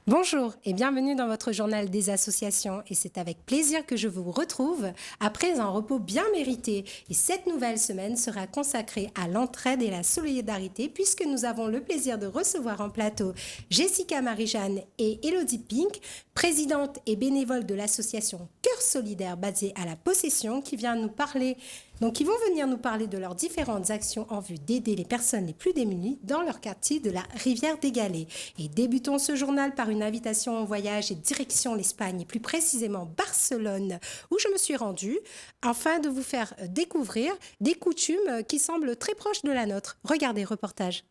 Bonjour et bienvenue dans votre journal des associations et c'est avec plaisir que je vous retrouve après un repos bien mérité et cette nouvelle semaine sera consacrée à l'entraide et la solidarité puisque nous avons le plaisir de recevoir en plateau Jessica Marie-Jeanne et Elodie Pink, présidente et bénévole de l'association Cœur Solidaire basée à La Possession qui vont venir nous parler de leurs différentes actions en vue d'aider les personnes les plus démunies dans leur quartier de la Rivière des Galets. Et débutons ce journal par une invitation au voyage et direction l'Espagne, et plus précisément Barcelone, où je me suis rendue, afin de vous faire découvrir des coutumes qui semblent très proches de la nôtre. Regardez, reportage.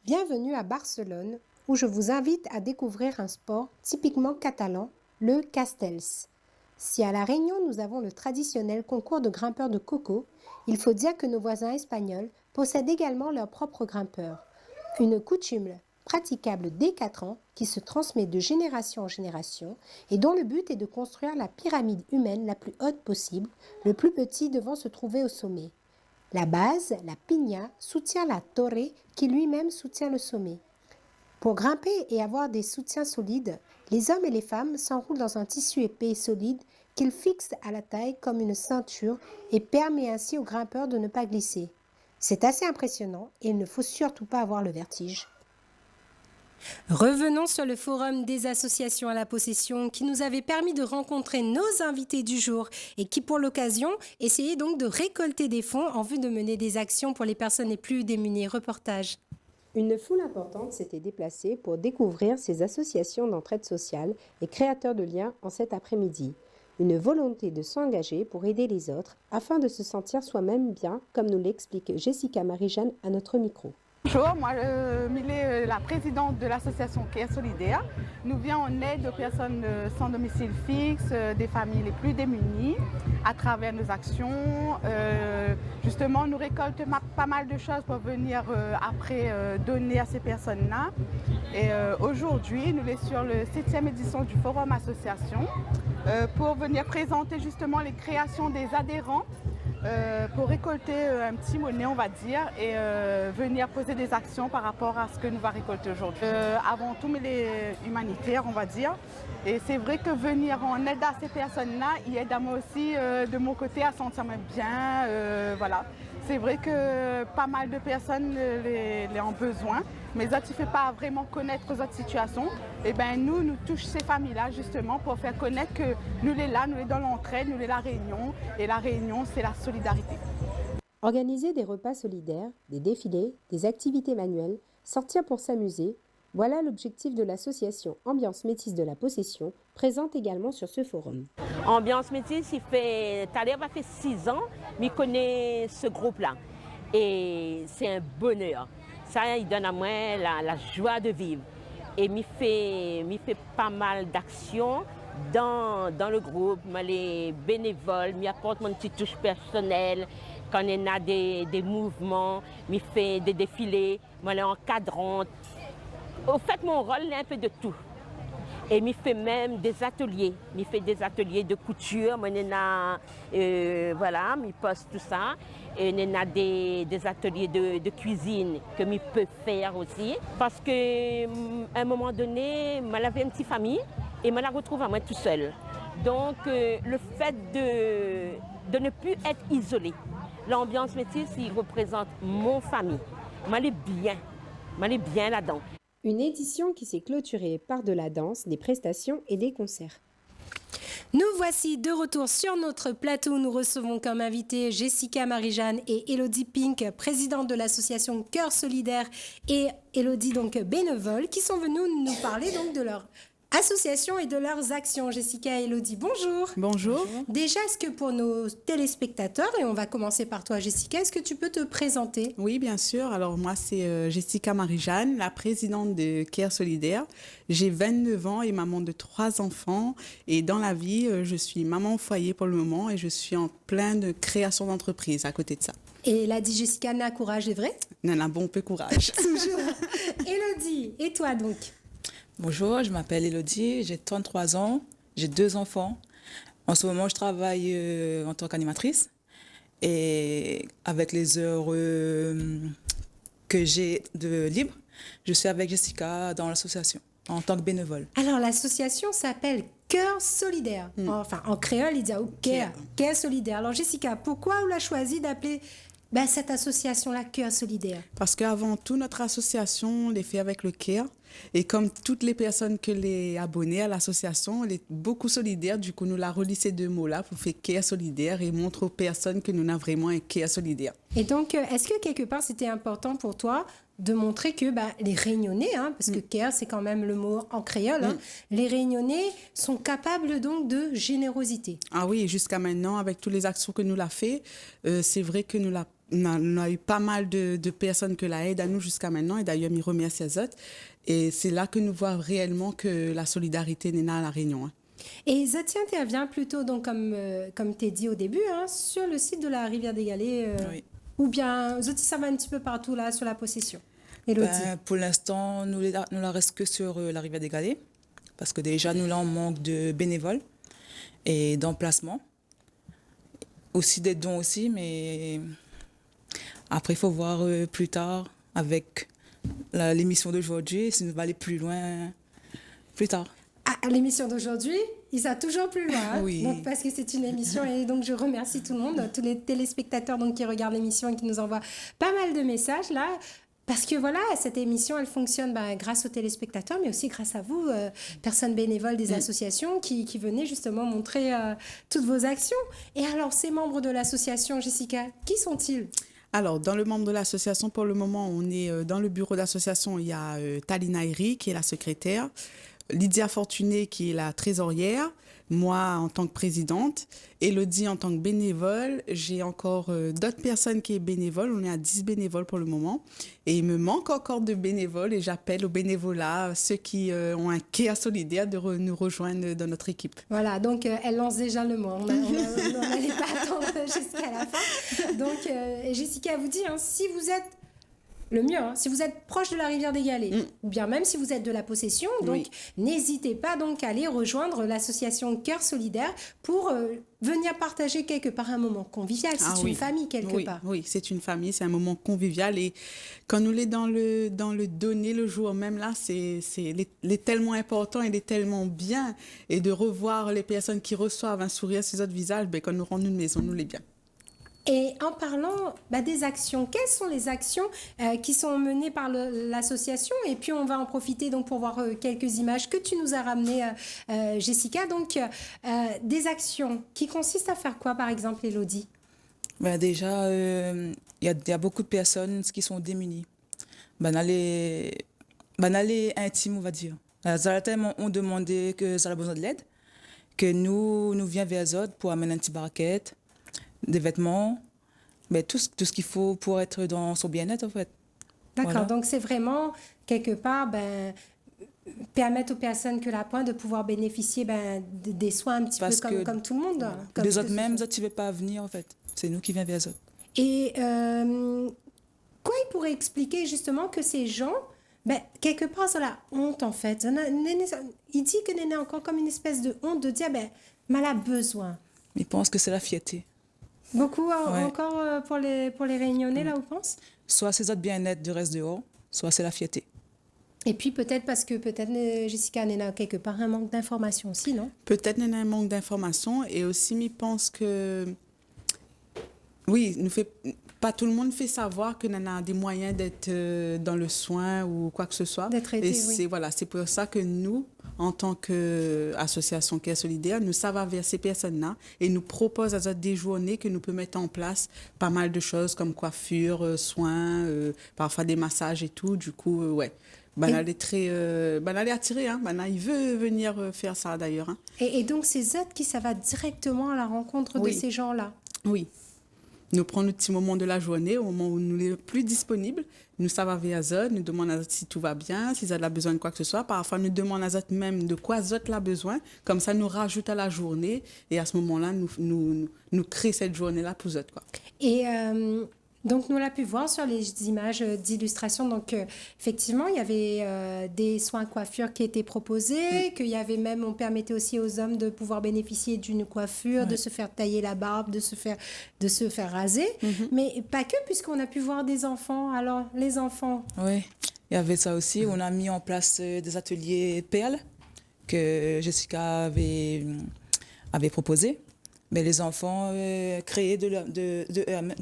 Bienvenue à Barcelone, où je vous invite à découvrir un sport typiquement catalan, le castells. Si à La Réunion nous avons le traditionnel concours de grimpeurs de coco, il faut dire que nos voisins espagnols possèdent également leurs propres grimpeurs. Une coutume praticable dès 4 ans qui se transmet de génération en génération et dont le but est de construire la pyramide humaine la plus haute possible, le plus petit devant se trouver au sommet. La base, la piña, soutient la torre qui lui-même soutient le sommet. Pour grimper et avoir des soutiens solides, les hommes et les femmes s'enroulent dans un tissu épais et solide qu'ils fixent à la taille comme une ceinture et permet ainsi aux grimpeurs de ne pas glisser. C'est assez impressionnant et il ne faut surtout pas avoir le vertige. Revenons sur le forum des associations à la possession qui nous avait permis de rencontrer nos invités du jour et qui, pour l'occasion, essayaient donc de récolter des fonds en vue de mener des actions pour les personnes les plus démunies. Reportage. Une foule importante s'était déplacée pour découvrir ces associations d'entraide sociale et créateurs de liens en cet après-midi. Une volonté de s'engager pour aider les autres afin de se sentir soi-même bien, comme nous l'explique Jessica Marie-Jeanne à notre micro. Bonjour, moi Milé, la présidente de l'association Cœur Solidaire. Nous venons en aide aux personnes sans domicile fixe, des familles les plus démunies, à travers nos actions. Justement, nous récoltons pas mal de choses pour venir après donner à ces personnes-là. Et aujourd'hui, nous sommes sur le 7e édition du Forum Association pour venir présenter justement les créations des adhérents. Pour récolter un petit monnaie, on va dire, et venir poser des actions par rapport à ce que nous va récolter aujourd'hui. Avant tout, mais les humanitaires, on va dire. Et c'est vrai que venir en aide à ces personnes-là, il aide à moi aussi, de mon côté, à sentir bien. Voilà. C'est vrai que pas mal de personnes les ont besoin, mais ça ne fait pas vraiment connaître aux autres situations. Et bien nous touchons ces familles-là justement pour faire connaître que nous les là, nous les dans l'entraide, nous les la Réunion. Et la Réunion, c'est la solidarité. Organiser des repas solidaires, des défilés, des activités manuelles, sortir pour s'amuser, voilà l'objectif de l'association Ambiance Métisse de la Possession, présente également sur ce forum. Ambiance Métisse, Thaler va faire 6 ans, mais il connaît ce groupe-là. Et c'est un bonheur. Ça, il donne à moi la joie de vivre. Et m'y fait pas mal d'actions dans le groupe. Moi, les bénévoles, m'y apporte mon petite touche personnelle. Quand on a des mouvements, m'y fait des défilés, moi, les encadrante. Au fait, mon rôle est un peu de tout. Et m'y fait même des ateliers. M'y fait des ateliers de couture. Moi, voilà, m'y poste tout ça. Et on a des ateliers de cuisine que m'y peut faire aussi. Parce qu'à un moment donné, j'avais une petite famille et je la retrouve à moi tout seul. Donc, le fait de ne plus être isolé. L'ambiance métisse, il représente mon famille. Moi, je bien là-dedans. Une édition qui s'est clôturée par de la danse, des prestations et des concerts. Nous voici de retour sur notre plateau. Nous recevons comme invités Jessica Marie-Jeanne et Elodie Pink, présidente de l'association Cœur Solidaire, et Elodie, donc bénévole, qui sont venus nous parler donc de leur association et de leurs actions. Jessica et Elodie, bonjour. Bonjour. Déjà, est-ce que pour nos téléspectateurs, et on va commencer par toi Jessica, est-ce que tu peux te présenter? Oui, bien sûr. Alors moi, c'est Jessica Marie-Jeanne, la présidente de Cœur Solidaire. J'ai 29 ans et maman de 3 enfants. Et dans la vie, je suis maman au foyer pour le moment et je suis en plein de création d'entreprise à côté de ça. Et l'a dit Jessica, n'a courage, est vrai? Nana, bon peu courage. Toujours. Elodie, et toi donc? Bonjour, je m'appelle Elodie, j'ai 33 ans, j'ai 2 enfants. En ce moment, je travaille en tant qu'animatrice et avec les heures que j'ai de libre, je suis avec Jessica dans l'association. en tant que bénévole. Alors, l'association s'appelle Cœur Solidaire. Enfin, en créole, il dit Cœur Solidaire. Alors, Jessica, pourquoi on a choisi d'appeler cette association-là Cœur Solidaire? Parce qu'avant tout, notre association, on les fait avec le CARE. Et comme toutes les personnes que les abonnés à l'association, on est beaucoup solidaires. Du coup, nous la relie ces deux mots-là pour faire CARE Solidaire et montre aux personnes que nous avons vraiment un CARE Solidaire. Et donc, est-ce que quelque part, c'était important pour toi de montrer que les Réunionnais, parce que CARE, c'est quand même le mot en créole, les Réunionnais sont capables donc de générosité? Ah oui, jusqu'à maintenant, avec toutes les actions que nous l'avons fait, c'est vrai que on a eu pas mal de personnes que la aident à nous jusqu'à maintenant. Et d'ailleurs, je remercie les autres. Et c'est là que nous voyons réellement que la solidarité n'est pas à La Réunion. Et Zoti intervient plutôt, donc, comme tu as dit au début, sur le site de la Rivière des Galets. Oui. Ou bien Zoti, ça va un petit peu partout là, sur la possession. Élodie. Pour l'instant, nous la reste que sur la Rivière des Galets. Parce que déjà, nous là, on manque de bénévoles et d'emplacements. Aussi des dons aussi, mais après, il faut voir plus tard avec l'émission d'aujourd'hui, si nous va aller plus loin plus tard. À l'émission d'aujourd'hui, il va toujours plus loin. Oui. Donc, parce que c'est une émission et donc je remercie tout le monde, tous les téléspectateurs donc, qui regardent l'émission et qui nous envoient pas mal de messages là. Parce que voilà, cette émission, elle fonctionne grâce aux téléspectateurs, mais aussi grâce à vous, personnes bénévoles des associations qui venez justement montrer toutes vos actions. Et alors, ces membres de l'association, Jessica, qui sont-ils? Alors, dans le membre de l'association, pour le moment, on est dans le bureau d'association. Il y a Talina Eri, qui est la secrétaire, Lydia Fortuné, qui est la trésorière, moi en tant que présidente, Élodie en tant que bénévole. J'ai encore d'autres personnes qui sont bénévoles. On est à 10 bénévoles pour le moment. Et il me manque encore de bénévoles et j'appelle aux bénévolats, ceux qui ont un CARE solidaire, de nous rejoindre dans notre équipe. Voilà, donc elle lance déjà le mot. On n'allait pas attendre jusqu'à la fin. Donc, Jessica vous dit, si vous êtes le mieux, si vous êtes proche de la Rivière des Galets, ou bien même si vous êtes de la possession, donc n'hésitez pas donc à aller rejoindre l'association Cœur Solidaire pour venir partager quelque part un moment convivial. C'est une famille quelque part. Oui, c'est une famille, c'est un moment convivial. Et quand nous l'est dans le donner le jour même, là, il est tellement important, il est tellement bien. Et de revoir les personnes qui reçoivent un sourire sur notre visage, quand nous rendons une maison, nous l'est bien. Et en parlant des actions, quelles sont les actions qui sont menées par l'association? Et puis on va en profiter donc pour voir quelques images que tu nous as ramenées, Jessica. Donc des actions qui consistent à faire quoi, par exemple, Élodie? Déjà, il y a beaucoup de personnes qui sont démunies. Les intimes, on va dire. Elles tellement ont demandé que ça a besoin de l'aide, que nous viens vers eux pour amener un petit barquette, des vêtements, tout ce qu'il faut pour être dans son bien-être, en fait. D'accord, Voilà. donc c'est vraiment, quelque part, permettre aux personnes que la pointe de pouvoir bénéficier des soins un petit Parce peu comme tout le monde. Les autres même, tu ne veux pas venir, en fait. C'est nous qui venons vers eux. Et quoi il pourrait expliquer justement que ces gens, quelque part, c'est la honte, en fait. Il dit que n'est encore comme une espèce de honte de dire, mal a besoin. Ils pensent que c'est la fierté. Beaucoup encore pour les Réunionnais, là, on pense? Soit c'est notre bien-être de reste dehors, soit c'est la fierté. Et puis peut-être parce que Jessica en a quelque part un manque d'information aussi, non? Peut-être qu'il y a un manque d'information et aussi, je pense que oui, pas tout le monde fait savoir que nous avons des moyens d'être dans le soin ou quoi que ce soit. D'être aidé, et c'est pour ça que nous, en tant qu'association CARE Solidaire, nous savons vers ces personnes-là et nous proposons à des journées que nous pouvons mettre en place pas mal de choses comme coiffure, soins, parfois des massages et tout. Du coup, elle est très, elle est attirée. Il veut venir faire ça d'ailleurs. Et donc, c'est autres qui ça va directement à la rencontre de ces gens-là? Oui. Nous prenons le petit moment de la journée, au moment où nous sommes plus disponibles. Nous savons vers eux, nous demandons si tout va bien, si ils ont besoin de quoi que ce soit. Parfois, nous demandons à eux même de quoi ils ont besoin. Comme ça, nous rajoutons à la journée. Et à ce moment-là, nous créons cette journée-là pour eux. Et donc, nous l'avons pu voir sur les images d'illustration. Donc, effectivement, il y avait des soins coiffure qui étaient proposés, qu'il y avait même, on permettait aussi aux hommes de pouvoir bénéficier d'une coiffure, de se faire tailler la barbe, de se faire raser. Mais pas que, puisqu'on a pu voir des enfants. Alors, les enfants... Oui, Il y avait ça aussi. On a mis en place des ateliers perles que Jessica avait proposé. Mais les enfants créaient de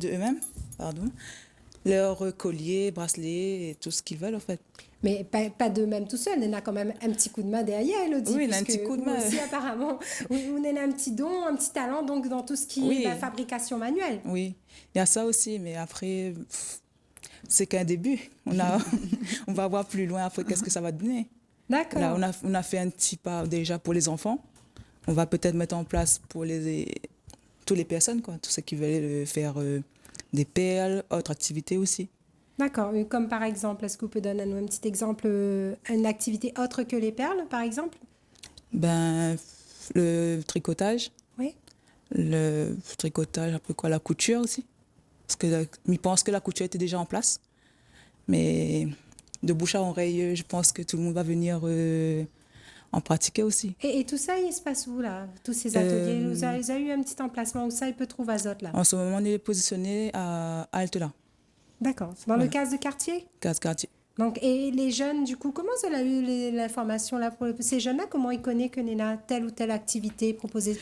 eux-mêmes, pardon, leurs colliers, bracelets et tout ce qu'ils veulent en fait. Mais pas d'eux-mêmes tout seuls, on a quand même un petit coup de main derrière, Elodie. Oui, il a un petit coup de main. Vous aussi, apparemment, vous avez un petit don, un petit talent donc, dans tout ce qui est la fabrication manuelle. Oui, il y a ça aussi, mais après, c'est qu'un début. On va voir plus loin après qu'est-ce que ça va donner. D'accord. Là, on a fait un petit pas déjà pour les enfants. On va peut-être mettre en place pour toutes les personnes, quoi, tous ceux qui veulent faire des perles, autres activités aussi. D'accord, comme par exemple, est-ce que vous pouvez donner un petit exemple, une activité autre que les perles, par exemple? Ben, le tricotage. Oui. Le tricotage, après quoi, la couture aussi. Parce que je pense que la couture était déjà en place. Mais de bouche à oreille, je pense que tout le monde va venir en pratiquer aussi. Et tout ça, il se passe où, là? Tous ces ateliers, vous avez eu un petit emplacement où ça, il peut trouver Azote, là? En ce moment, on est positionné à Halte-là. D'accord. Dans le case de quartier? Case quartier. Donc, et les jeunes, du coup, comment vous avez eu l'information là pour ces jeunes-là? Comment ils connaissent que y a telle ou telle activité proposée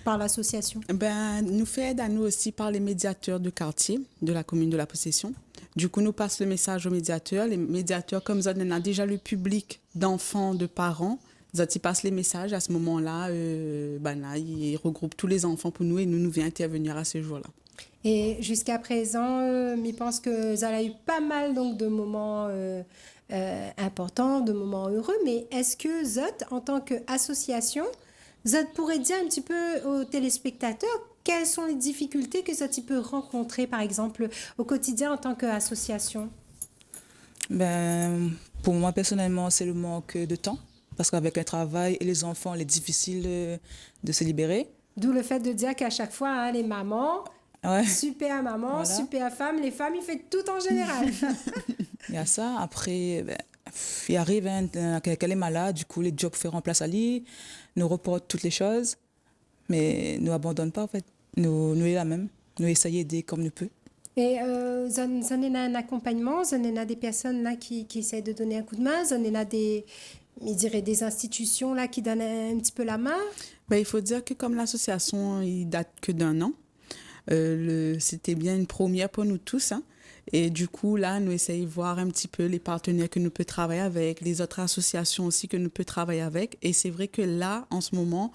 par l'association? Ben, nous fait aide à nous aussi par les médiateurs de quartier de la commune de la Possession. Du coup, nous passe le message aux médiateurs. Les médiateurs, comme ça, on a déjà le public d'enfants, de parents. Ils passent les messages. À ce moment-là, là, ils regroupent tous les enfants pour nous et nous vient intervenir à ce jour-là. Et jusqu'à présent, je pense que ça a eu pas mal donc, de moments importants, de moments heureux. Mais est-ce que Zot, en tant qu'association, Zot pourrait dire un petit peu aux téléspectateurs quelles sont les difficultés que Zot peut rencontrer, par exemple, au quotidien en tant qu'association? Ben, pour moi, personnellement, c'est le manque de temps. Parce qu'avec le travail et les enfants, il est difficile de se libérer. D'où le fait de dire qu'à chaque fois, hein, les mamans... Ouais. Super maman, voilà. Super femme, les femmes, ils font tout en général. Il y a ça. Après, il arrive, qu'elle est malade, du coup, les jobs font place à lui, nous reportent toutes les choses, mais nous abandonnons pas, en fait. Nous sommes là même, nous essayons d'aider comme nous pouvons. Et vous avez un accompagnement, vous avez des personnes là qui essaient de donner un coup de main, vous avez des institutions là qui donnent un petit peu la main. Ben, il faut dire que comme l'association, il date que d'1 an. C'était bien une première pour nous tous. Hein. Et du coup, là, nous essayons de voir un petit peu les partenaires que nous pouvons travailler avec, les autres associations aussi que nous pouvons travailler avec. Et c'est vrai que là, en ce moment,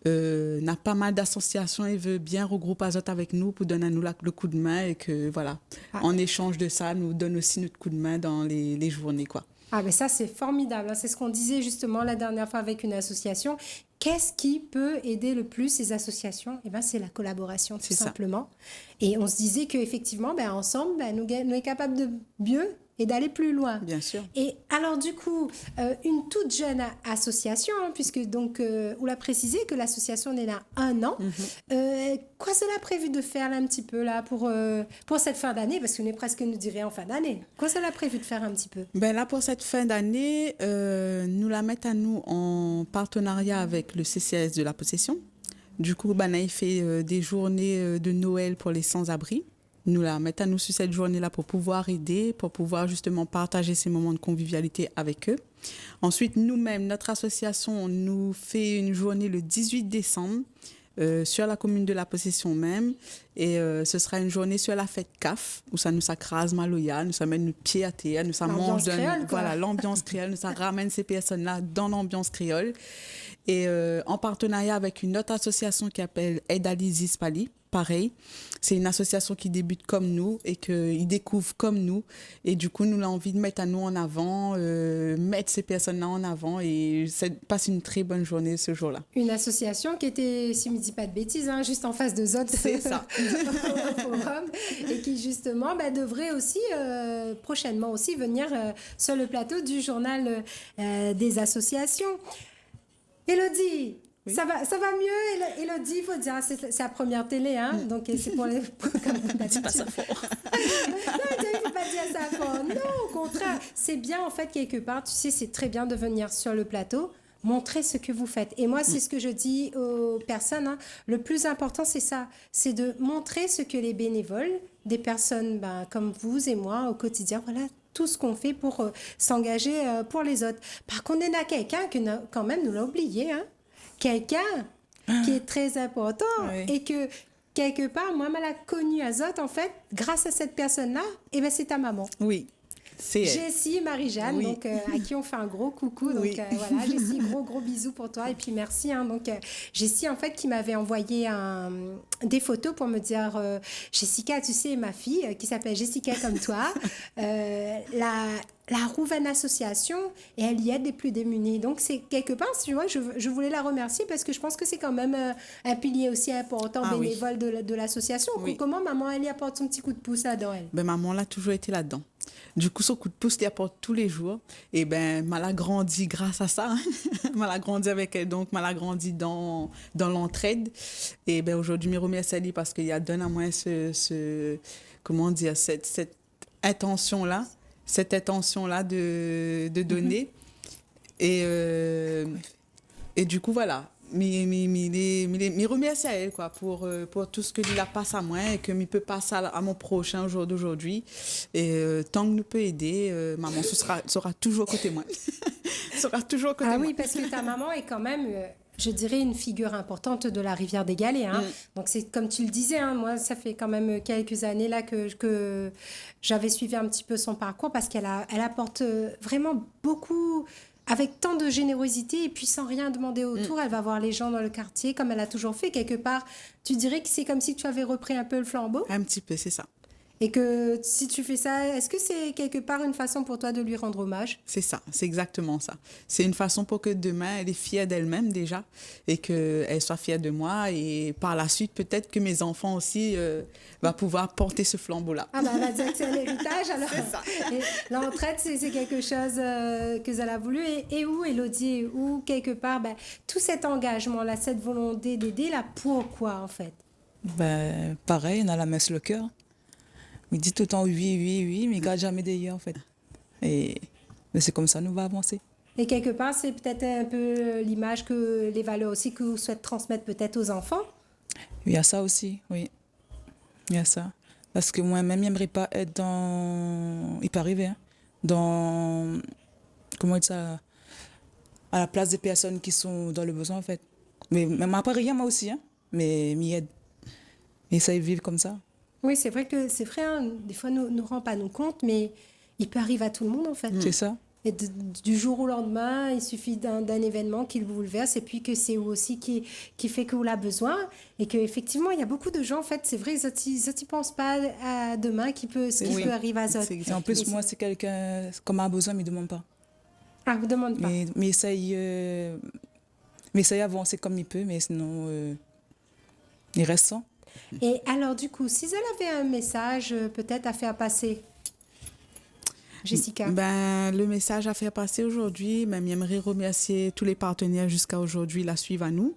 on a pas mal d'associations et veut bien regrouper Azote avec nous pour donner à nous le coup de main et que, voilà, en échange de ça, nous donne aussi notre coup de main dans les journées, quoi. Ah, mais ça, c'est formidable. C'est ce qu'on disait justement la dernière fois avec une association. Qu'est-ce qui peut aider le plus ces associations? Eh bien, c'est la collaboration, tout simplement. Et on se disait qu'effectivement, ensemble, nous sommes capables de mieux et d'aller plus loin. Bien sûr. Et alors, du coup, une toute jeune association, hein, puisque donc, on l'a précisé que l'association est là 1 an. Quoi cela a prévu de faire là, un petit peu là, pour cette fin d'année? Parce qu'on est presque, nous dirait, en fin d'année. Quoi cela a prévu de faire un petit peu? Ben là, pour cette fin d'année, nous la mettons à nous en partenariat avec le CCAS de la Possession. Du coup, il fait des journées de Noël pour les sans-abri. Nous la mettons à nous sur cette journée-là pour pouvoir aider, pour pouvoir justement partager ces moments de convivialité avec eux. Ensuite, nous-mêmes, notre association nous fait une journée le 18 décembre sur la commune de la Possession même. Et ce sera une journée sur la fête CAF, où ça nous crase Maloya, nous ça met nos pieds à terre, nous ça mange l'ambiance créole, nous ça ramène ces personnes-là dans l'ambiance créole. Et en partenariat avec une autre association qui s'appelle Aide à l'Isis Pali, pareil, c'est une association qui débute comme nous et qu'ils découvrent comme nous. Et du coup, nous avons envie de mettre à nous en avant, mettre ces personnes-là en avant et passer une très bonne journée ce jour-là. Une association qui était, si je ne dis pas de bêtises, hein, juste en face de Zot. C'est ça. Forum, et qui justement devrait aussi prochainement aussi venir sur le plateau du journal des associations. Élodie, oui. Ça va mieux, Élodie, il faut dire, c'est la première télé, hein, donc c'est pour les... Dis pas ça fort. Non, il ne faut pas dire ça fort. Non, au contraire, c'est bien en fait quelque part, tu sais, c'est très bien de venir sur le plateau, montrer ce que vous faites. Et moi, c'est ce que je dis aux personnes, hein, le plus important, c'est ça, c'est de montrer ce que les bénévoles, des personnes comme vous et moi au quotidien, voilà, tout ce qu'on fait pour s'engager pour les autres. Par contre, il y en a quelqu'un qui quand même nous l'a oublié, hein? Quelqu'un qui est très important Oui. et que quelque part, moi, je l'ai connu à Zot, en fait, grâce à cette personne-là, et ben c'est ta maman. Oui, c'est elle. Jessie Marie-Jeanne, Oui. donc, à qui on fait un gros coucou. Donc Oui. voilà, Jessie, gros bisous pour toi. Et puis merci. Hein, donc Jessie, en fait, qui m'avait envoyé des photos pour me dire Jessica, tu sais, ma fille, qui s'appelle Jessica comme toi, la Rouven Association, et elle y aide les plus démunis. Donc c'est quelque part, tu vois, je voulais la remercier parce que je pense que c'est quand même un pilier aussi important, Ah oui. bénévole de l'association. Oui. Comment maman, elle y apporte son petit coup de pouce là-dedans, elle? Ben, maman l'a toujours été là-dedans. Du coup, son coup de pouce, il apporte tous les jours. Et ben, mal a grandi grâce à ça. Mal a grandi avec elle, donc mal a grandi dans l'entraide. Et ben, aujourd'hui, je remercie Ali parce qu'il y a donné à moi comment dire, cette intention-là de donner. Et du coup, voilà. Me remercie à elle quoi, pour tout ce que lui la passe à moi et que me peut passer à mon prochain au jour d'aujourd'hui. Et tant que nous peut aider, maman sera toujours à côté de moi. Sera toujours à côté Ah de moi. oui, parce que ta maman est quand même, je dirais, une figure importante de la rivière des Galets. Hein. Donc, c'est comme tu le disais, hein, moi, ça fait quand même quelques années là que j'avais suivi un petit peu son parcours parce elle apporte vraiment beaucoup, avec tant de générosité et puis sans rien demander autour. Elle va voir les gens dans le quartier comme elle a toujours fait. Quelque part, tu dirais que c'est comme si tu avais repris un peu le flambeau. Un petit peu, c'est ça. Et que si tu fais ça, est-ce que c'est quelque part une façon pour toi de lui rendre hommage? C'est ça, c'est exactement ça. C'est une façon pour que demain, elle est fière d'elle-même déjà et qu'elle soit fière de moi. Et par la suite, peut-être que mes enfants aussi vont pouvoir porter ce flambeau-là. Ah bah, elle va dire que c'est un héritage, alors. C'est ça. Et l'entraide, c'est quelque chose que elle a voulu. Et où, Élodie, où quelque part, ben, tout cet engagement-là, cette volonté d'aider, là, pourquoi, en fait? Ben, pareil, on a la main sur le cœur. Il dit tout le temps oui, mais il garde jamais derrière, en fait. Et mais c'est comme ça nous va avancer. Et quelque part, c'est peut-être un peu l'image que les valeurs aussi que vous souhaitez transmettre peut-être aux enfants. Il y a ça aussi, oui. Il y a ça. Parce que moi-même, j'aimerais pas être dans... Il peut arriver, hein. Dans... Comment dire ça? À la place des personnes qui sont dans le besoin, en fait. Mais même après, rien, moi aussi, hein. Mais m'y aide. Et ça, ils vivent comme ça. Oui, c'est vrai que c'est vrai, hein, des fois, nous ne rend pas nous compte, mais il peut arriver à tout le monde, en fait. C'est ça. Et du jour au lendemain, il suffit d'un événement qui le bouleverse et puis que c'est vous aussi qui fait que vous l'avez besoin. Et qu'effectivement, il y a beaucoup de gens, en fait, c'est vrai, ils ne pensent pas à demain ce qui Oui. peut arriver à Zot. Et en plus, moi, c'est quelqu'un, comme a besoin, mais il ne demande pas. Ah, vous ne demandez pas. Mais essaye d'avancer comme il peut, mais sinon, il reste sans. Et alors, du coup, si elle avait un message peut-être à faire passer, Jessica. Ben, le message à faire passer aujourd'hui, ben, j'aimerais remercier tous les partenaires jusqu'à aujourd'hui, la suivent à nous.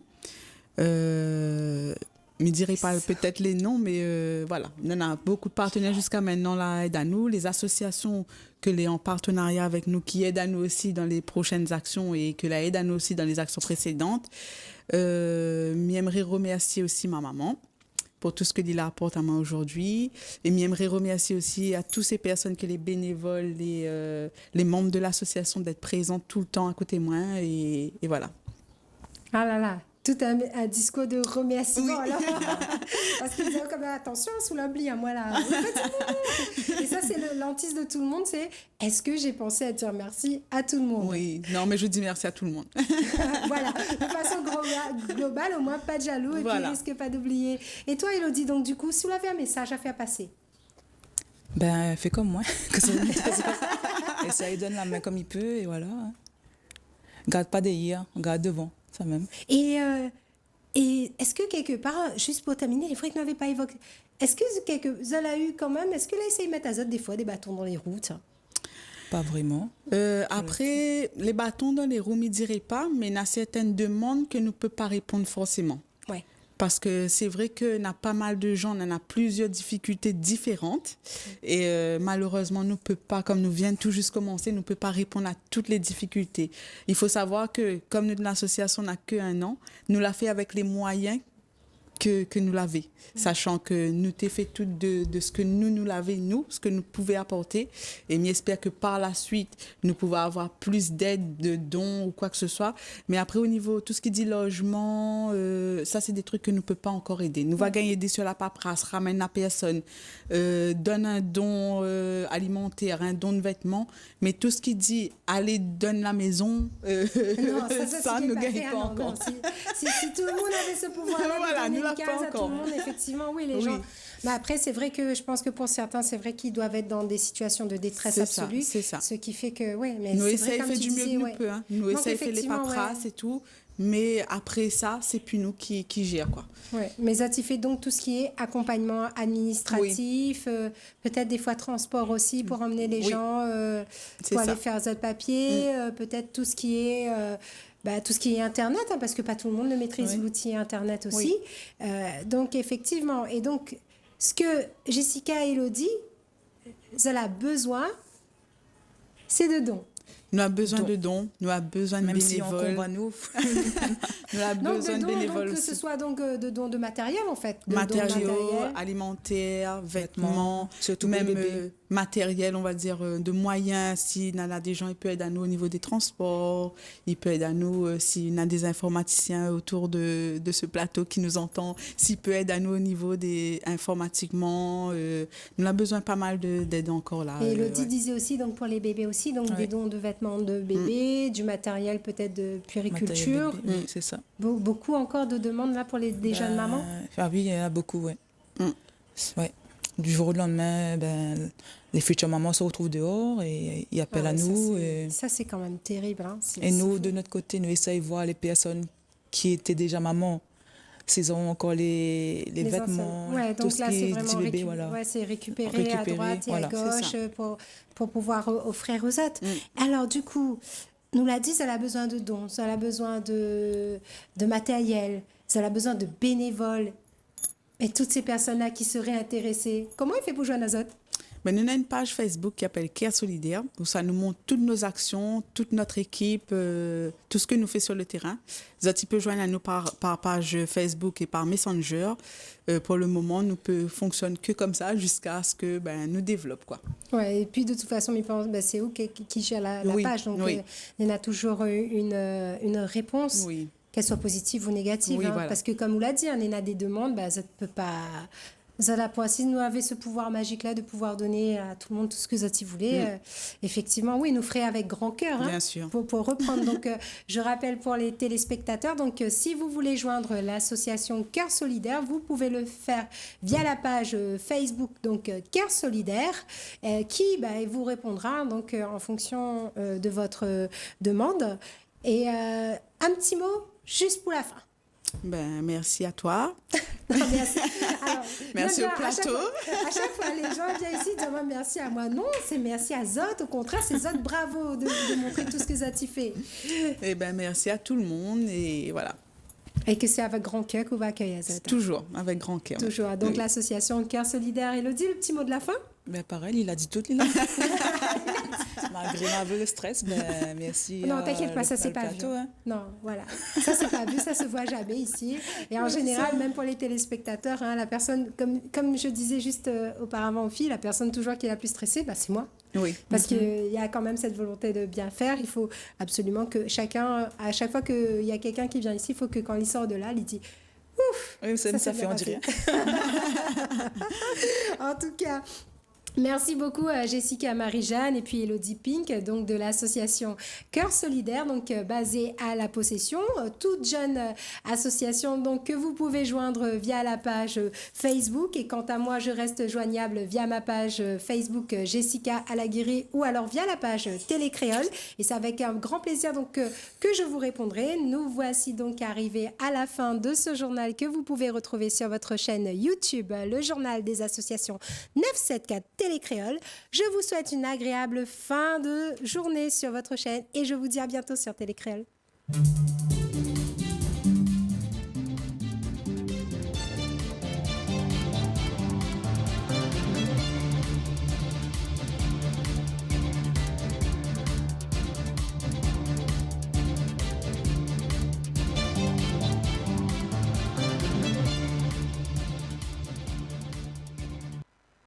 Je ne dirai pas peut-être les noms, mais voilà. Il y en a beaucoup de partenaires jusqu'à maintenant là aident à nous. Les associations que les en partenariat avec nous, qui aident à nous aussi dans les prochaines actions et que la aident à nous aussi dans les actions précédentes. J'aimerais remercier aussi ma maman pour tout ce que Lila apporte à moi aujourd'hui. Et j'aimerais remercier aussi à toutes ces personnes, que les bénévoles, les membres de l'association, d'être présents tout le temps à côté de moi. Et voilà. Ah là là, tout un discours de remerciement. Oui. Alors. Parce qu'ils disent comme attention, sous l'oubli, à moi là. Et ça, c'est l'antise de tout le monde, c'est est-ce que j'ai pensé à dire merci à tout le monde? Oui, non, mais je dis merci à tout le monde. Voilà, de façon globale, au moins pas de jaloux et Voilà. puis risque pas d'oublier. Et toi, Élodie, donc du coup, si vous avez un message à faire passer? Ben, fais comme moi. Que ça et ça, il donne la main comme il peut, et voilà. Garde pas derrière, garde devant, ça même. Et est-ce que quelque part, juste pour terminer, les frères que n'avaient pas évoqué, est-ce que vous avez eu quand même, est-ce que là, ils de mettre à Zot des fois des bâtons dans les roues, ça? Pas vraiment. Après, les bâtons dans les roues, je ne dirais pas, mais il y a certaines demandes que nous ne pouvons pas répondre forcément. Ouais. Parce que c'est vrai qu'on a pas mal de gens, on a plusieurs difficultés différentes. Et malheureusement, nous ne pouvons pas, comme nous venons tout juste commencer, nous ne pouvons pas répondre à toutes les difficultés. Il faut savoir que, comme nous, de l'association n'a qu'un an, nous l'a fait avec les moyens que nous laver, sachant que nous t'ai fait tout de ce que nous laver, nous, ce que nous pouvions apporter. Et j'espère que par la suite, nous pouvons avoir plus d'aide, de dons ou quoi que ce soit. Mais après, au niveau, tout ce qui dit logement, ça, c'est des trucs que nous ne pouvons pas encore aider. Nous va gagner aider sur la paperasse, ramène la personne, donne un don alimentaire, un don de vêtements. Mais tout ce qui dit, allez, donne la maison, Non, ça ne gagne pas encore. Non, si tout le monde avait ce pouvoir-là, Voilà, de donner nous l'a une case pas à tout encore. le monde, effectivement, oui, les Oui. gens... Mais après, c'est vrai que je pense que pour certains, c'est vrai qu'ils doivent être dans des situations de détresse C'est ça, absolue. c'est ça. Ce qui fait que, oui, mais Nous c'est vrai, essayons comme de faire tu du mieux disais, que nous ouais. pouvons. Hein. Nous Donc, essayons de faire les effectivement, paperasses et tout. Mais après ça, c'est plus nous qui gèrent, quoi. Ouais. Mais ça, tu fais donc tout ce qui est accompagnement administratif, peut-être des fois transport aussi pour emmener les Oui. gens, C'est pour ça. aller faire les autres papiers, peut-être tout ce qui est... tout ce qui est Internet, hein, parce que pas tout le monde ne maîtrise Oui. l'outil Internet aussi. Donc, effectivement, et donc, ce que Jessica et Elodie, elle a besoin, c'est de dons. Nous avons besoin Donc, de dons, nous avons besoin de Même si on bénévoles. combat nous. Nous avons Donc, besoin de de dons, bénévoles donc, que aussi. ce soit donc, de dons de matériel, en fait. De dons Matériaux, matériels. alimentaires, vêtements, surtout pour même les bébés. matériel, on va dire, de moyens. Si y a des gens, ils peuvent aider à nous au niveau des transports, ils peuvent aider à nous s'il y a des informaticiens autour de ce plateau qui nous entend, s'ils peuvent aider à nous au niveau des informatiquement. Nous avons besoin pas mal d'aide encore là. Et Elodie ouais. disait aussi, donc pour les bébés aussi, donc des Ouais. dons de vêtements de bébés, du matériel peut-être de puériculture. Matériel bébé, oui, c'est ça. Beaucoup encore de demandes là pour des jeunes mamans. Ah oui, il y en a beaucoup, oui. Mm. Ouais. Du jour au lendemain, les futures mamans se retrouvent dehors et ils appellent Ah à ouais, nous. Ça, c'est quand même terrible. Hein. Et nous, de notre côté, nous essayons de voir les personnes qui étaient déjà mamans, s'ils ont encore les vêtements, Ouais, tout donc ce là, qui c'est est vraiment du bébé. Voilà. ouais, c'est récupérer à droite et voilà, à c'est gauche ça. pour pouvoir offrir aux autres. Alors, du coup, nous l'a dit, elle a besoin de dons, elle a besoin de matériel, elle a besoin de bénévoles. Et toutes ces personnes-là qui seraient intéressées, comment il fait pour joindre les autres? Mais nous avons une page Facebook qui s'appelle Care Solidaire, où ça nous montre toutes nos actions, toute notre équipe, tout ce que nous faisons sur le terrain. Vous pouvez joindre à nous par page Facebook et par Messenger. Pour le moment, nous fonctionnons que comme ça jusqu'à ce que nous développons, quoi. Ouais, et puis de toute façon, c'est vous qui gère la Oui, page, donc oui. il y en a toujours une réponse. Oui. Qu'elle soit positive ou négative. Oui, Hein, voilà. parce que comme on l'a dit, il y en a des demandes, ça ne peut pas... Si nous avions ce pouvoir magique-là de pouvoir donner à tout le monde tout ce que vous voulez, effectivement, oui, nous ferait avec grand cœur. Hein, Bien sûr. Pour reprendre. Donc, je rappelle pour les téléspectateurs, donc, si vous voulez joindre l'association Cœur Solidaire, vous pouvez le faire via la page Facebook, donc Cœur Solidaire, qui vous répondra donc, en fonction de votre demande. Et un petit mot juste pour la fin. Merci à toi. Merci. Alors, Merci non, au plateau. À chaque fois, les gens viennent ici disent merci à moi. Non, c'est merci à Zot. Au contraire, c'est Zot, bravo de montrer tout ce que Zot y fait. Et merci à tout le monde. Et voilà. Et que c'est avec grand cœur qu'on va accueillir Zot. Toujours, avec grand cœur. Toujours. Donc, Oui. l'association Cœur Solidaire. Elodie, le petit mot de la fin? Pareil, il a dit tout, il a malgré le stress, merci. Non, t'inquiète pas, ça c'est le pas plateau, vu. hein. Non, voilà. Ça c'est pas vu, ça se voit jamais ici. Et en général, même pour les téléspectateurs, la personne, comme je disais juste auparavant aux filles, la personne toujours qui est la plus stressée, c'est moi. Oui. Parce qu'il y a quand même cette volonté de bien faire. Il faut absolument que chacun, à chaque fois qu'il y a quelqu'un qui vient ici, il faut que quand il sort de là, il dit ouf, Oui, ça s'est fait, bien on passé. dirait. En tout cas, merci beaucoup à Jessica Marie-Jeanne et puis Elodie Pink, donc de l'association Cœur Solidaire, donc basée à La Possession, toute jeune association donc que vous pouvez joindre via la page Facebook. Et quant à moi, je reste joignable via ma page Facebook Jessica Alaguiri ou alors via la page Télécréole. Et c'est avec un grand plaisir donc que je vous répondrai. Nous voici donc arrivés à la fin de ce journal que vous pouvez retrouver sur votre chaîne YouTube, le journal des associations 974 Télécréole. Je vous souhaite une agréable fin de journée sur votre chaîne et je vous dis à bientôt sur Télécréole.